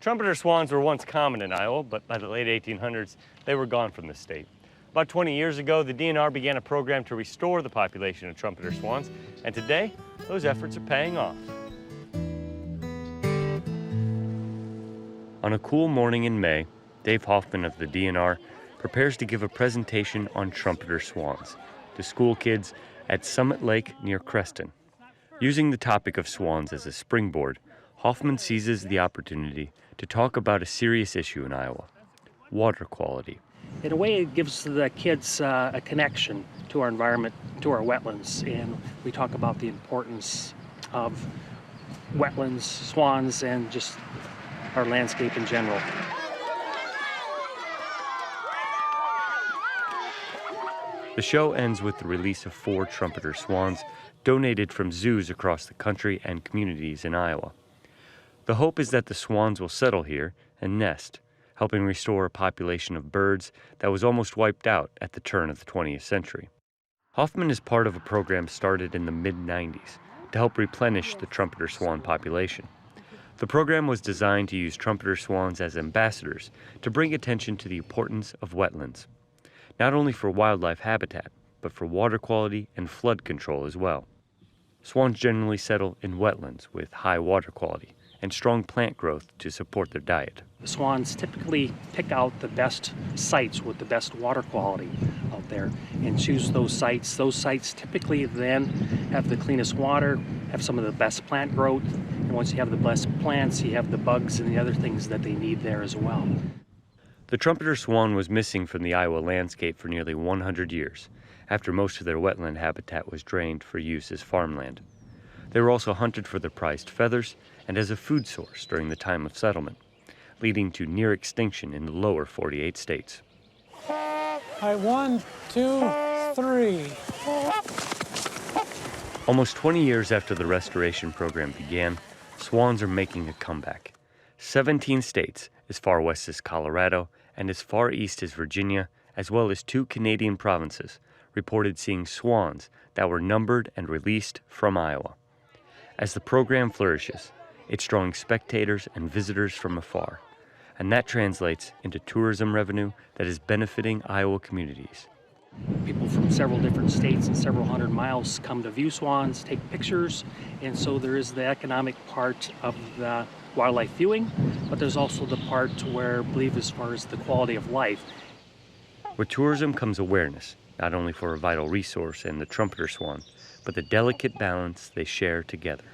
Trumpeter swans were once common in Iowa, but by the late 1800s, they were gone from the state. About 20 years ago, the DNR began a program to restore the population of trumpeter swans, and today, those efforts are paying off. On a cool morning in May, Dave Hoffman of the DNR prepares to give a presentation on trumpeter swans to school kids at Summit Lake near Creston. Using the topic of swans as a springboard, Hoffman seizes the opportunity to talk about a serious issue in Iowa: water quality. In a way, it gives the kids a connection to our environment, to our wetlands, and we talk about the importance of wetlands, swans, and just our landscape in general. The show ends with the release of 4 trumpeter swans donated from zoos across the country and communities in Iowa. The hope is that the swans will settle here and nest, helping restore a population of birds that was almost wiped out at the turn of the 20th century. Hoffman is part of a program started in the mid-90s to help replenish the trumpeter swan population. The program was designed to use trumpeter swans as ambassadors to bring attention to the importance of wetlands, not only for wildlife habitat, but for water quality and flood control as well. Swans generally settle in wetlands with high water quality and strong plant growth to support their diet. The swans typically pick out the best sites with the best water quality out there and choose those sites. Those sites typically then have the cleanest water, have some of the best plant growth, and once you have the best plants, you have the bugs and the other things that they need there as well. The trumpeter swan was missing from the Iowa landscape for nearly 100 years, after most of their wetland habitat was drained for use as farmland. They were also hunted for their prized feathers and as a food source during the time of settlement, leading to near extinction in the lower 48 states. All right, 1, 2, 3. Almost 20 years after the restoration program began, swans are making a comeback. 17 states, as far west as Colorado and as far east as Virginia, as well as 2 Canadian provinces, reported seeing swans that were numbered and released from Iowa. As the program flourishes, it's drawing spectators and visitors from afar, and that translates into tourism revenue that is benefiting Iowa communities. People from several different states and several hundred miles come to view swans, take pictures, and so there is the economic part of the wildlife viewing, but there's also the part where I believe as far as the quality of life. With tourism comes awareness, not only for a vital resource and the trumpeter swan, but the delicate balance they share together.